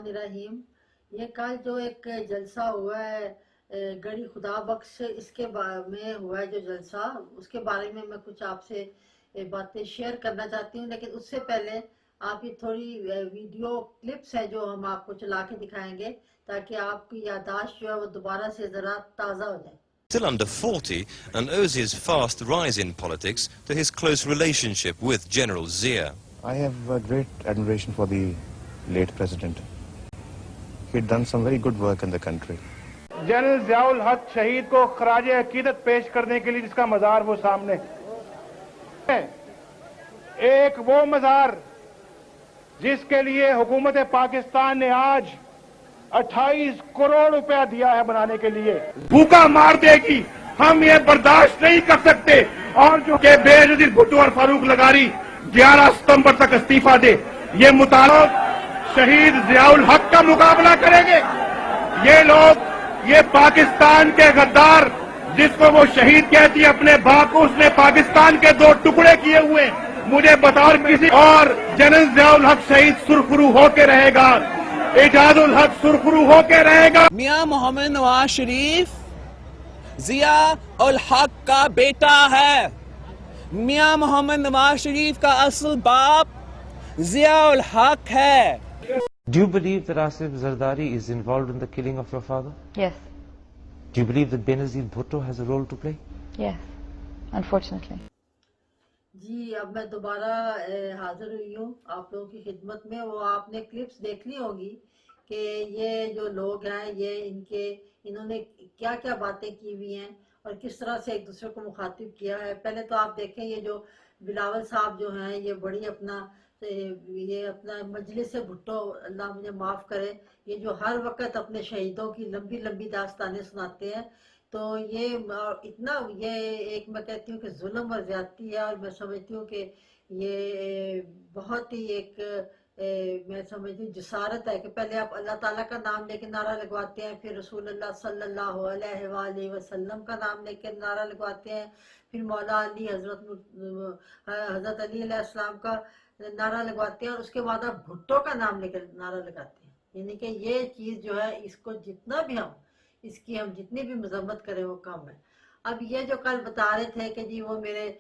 الرحیم. یہ کل جو ایک جلسہ ہوا ہے گڑی خدا بخش اس کے میں ہوا ہے جو جلسہ, اس کے بارے میں کچھ آپ سے باتیں شیئر کرنا چاہتی ہوں, لیکن اس سے پہلے آپ یہ تھوڑی ویڈیو کلپس ہے جو ہم آپ کو چلا کے دکھائیں گے تاکہ آپ کی یادداشت جو ہے وہ دوبارہ سے ذرا تازہ ہو جائے. Still under 40 and owes his fast rise in politics to his close relationship with General Zia. I have a great admiration for the late president. He had done some very good work in the country. General Zia الحق شہید کو خراج عقیدت پیش کرنے کے لیے جس کا مزار وہ سامنے ہے, ایک وہ مزار جس کے لیے حکومت پاکستان نے آج 28 کروڑ روپیہ دیا ہے بنانے کے لیے, بھوکا مار دے گی. ہم یہ برداشت نہیں کر سکتے. اور جو کہ بے نظیر بھٹو اور فاروق لغاری 11 ستمبر تک استعفیٰ دے, یہ مطالبہ شہید ضیاء الحق کا مقابلہ کریں گے. یہ لوگ, یہ پاکستان کے غدار جس کو وہ شہید کہتی ہے اپنے باپ کو, اس نے پاکستان کے 2 ٹکڑے کیے ہوئے. مجھے بطور کسی اور جنرل ضیاء الحق شہید سرخرو ہو کے رہے گا, اعجاز الحق سرخرو ہو کے رہے گا. میاں محمد نواز شریف ضیاء الحق کا بیٹا ہے. میاں محمد نواز شریف کا اصل باپ ضیاء الحق ہے. Do you believe that Asif Zardari is involved in the killing of your father? Yes, Do you believe that Benazir Bhutto has a role to play? yes, unfortunately. جی اب میں دوبارہ حاضر ہوئی ہوں آپ لوگوں کی خدمت میں. وہ آپ نے کلپس دیکھ لی ہوگی کہ یہ جو لوگ ہیں یہ انہوں نے کیا کیا باتیں کی ہوئی ہیں اور کس طرح سے ایک دوسرے کو مخاطب کیا ہے. پہلے تو آپ دیکھیں یہ جو بلاول صاحب جو ہیں یہ بڑی اپنا مجلس بھٹو, اللہ مجھے معاف کرے, یہ جو ہر وقت اپنے شہیدوں کی لمبی لمبی داستانیں سناتے ہیں. تو یہ اتنا ایک میں کہتی ہوں کہ ظلم اور زیادتی ہے, اور میں سمجھتی ہوں کہ یہ بہت ہی ایک میں سمجھتی ہوں جسارت ہے کہ پہلے آپ اللہ تعالیٰ کا نام لے کے نعرہ لگواتے ہیں, پھر رسول اللہ صلی اللہ علیہ وآلہ وسلم کا نام لے کے نعرہ لگواتے ہیں, پھر مولا علی حضرت علی علیہ السلام کا نعرہ لگواتے ہیں, اور اس کے بعد آپ بھٹو کا نام لے کر نعرہ لگاتے ہیں. یعنی کہ یہ چیز جو ہے اس کو جتنا بھی اس کی ہم جتنی بھی مذمت کریں وہ کم ہے. اب یہ جو کل بتا رہے تھے کہ جی وہ میرے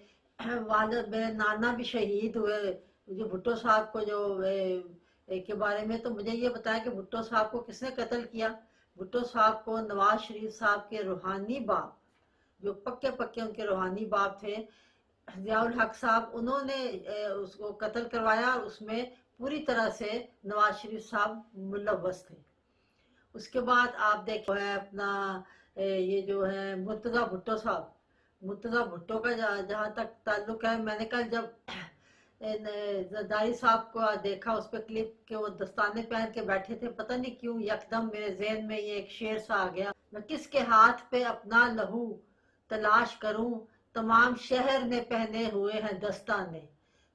والد میرے نانا بھی شہید ہوئے جو بھٹو صاحب کو جو کے بارے میں, تو مجھے یہ بتایا کہ بھٹو صاحب کو کس نے قتل کیا. بھٹو صاحب کو نواز شریف صاحب کے روحانی باپ, جو پکے ان کے روحانی باپ تھے ضیاء الحق صاحب, انہوں نے اس کو قتل کروایا. اس میں پوری طرح سے نواز شریف صاحب ملوث تھے. اس کے بعد آپ دیکھو ہے اپنا یہ جو ہے مرتضی بھٹو صاحب, مرتضی بھٹو کا جہاں تک تعلق ہے, میں نے کل جب زرداری صاحب کو دیکھا اس پہ کلپ کہ وہ دستانے پہن کے بیٹھے تھے, پتہ نہیں کیوں یکدم میرے ذہن میں یہ ایک شعر سا آ گیا, میں کس کے ہاتھ پہ اپنا لہو تلاش کروں, تمام شہر نے پہنے ہوئے ہیں دستانے.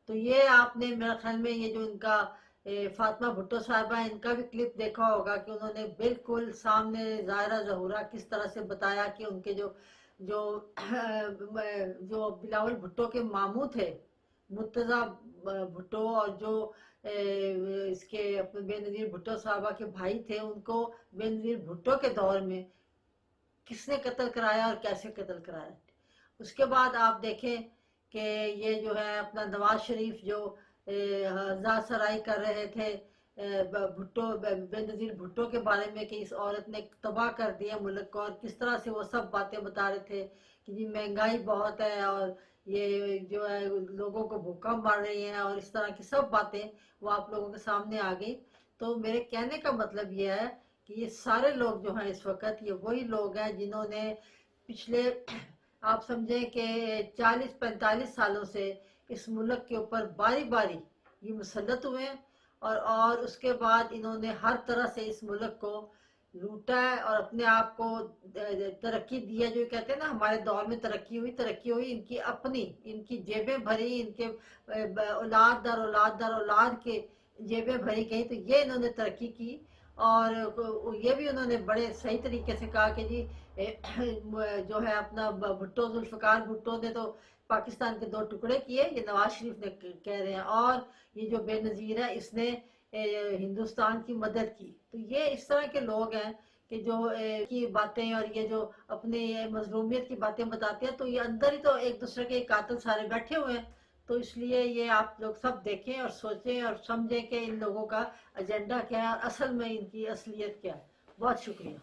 تو یہ آپ نے میرے خیال میں یہ جو ان کا فاطمہ بھٹو صاحبہ ان کا بھی کلپ دیکھا ہوگا کہ انہوں نے بالکل سامنے ظاہرہ ظہورا کس طرح سے بتایا کہ ان کے جو بلاول بھٹو کے ماموں تھے مرتضی بھٹو, اور جو اس کے اپنے بے نظیر بھٹو صاحبہ کے بھائی تھے, ان کو بے نظیر بھٹو کے دور میں کس نے قتل کرایا اور کیسے قتل کرایا. اس کے بعد آپ دیکھیں کہ یہ جو ہے اپنا نواز شریف جو ہزار سرائی کر رہے تھے بھٹو بے نظیر بھٹو کے بارے میں کہ اس عورت نے تباہ کر دیا ملک کو, اور کس طرح سے وہ سب باتیں بتا رہے تھے کہ جی مہنگائی بہت ہے اور یہ جو ہے لوگوں کو بھوکا مار رہی ہیں, اور اس طرح کی سب باتیں وہ آپ لوگوں کے سامنے آ گئی. تو میرے کہنے کا مطلب یہ ہے کہ یہ سارے لوگ جو ہیں اس وقت یہ وہی لوگ ہیں جنہوں نے پچھلے آپ سمجھیں کہ 40-45 سالوں سے اس ملک کے اوپر باری باری یہ مسلط ہوئے ہیں, اور اس کے بعد انہوں نے ہر طرح سے اس ملک کو لوٹا ہے اور اپنے آپ کو ترقی دی ہے. جو کہتے ہیں نا ہمارے دور میں ترقی ہوئی, ان کی اپنی ان کی جیبیں بھری, ان کے اولاد در اولاد کے جیبیں بھری گئی. تو یہ انہوں نے ترقی کی, اور یہ بھی انہوں نے بڑے صحیح طریقے سے کہا کہ جی جو ہے اپنا بھٹو ذوالفقار بھٹو نے تو پاکستان کے 2 ٹکڑے کیے, یہ نواز شریف نے کہہ رہے ہیں, اور یہ جو بے نظیر ہے اس نے ہندوستان کی مدد کی. تو یہ اس طرح کے لوگ ہیں کہ جو کی باتیں اور یہ جو اپنی مظلومیت کی باتیں بتاتے ہیں، تو یہ اندر ہی تو ایک دوسرے کے قاتل سارے بیٹھے ہوئے ہیں. تو اس لیے یہ آپ لوگ سب دیکھیں اور سوچیں اور سمجھیں کہ ان لوگوں کا ایجنڈا کیا ہے اور اصل میں ان کی اصلیت کیا ہے. بہت شکریہ.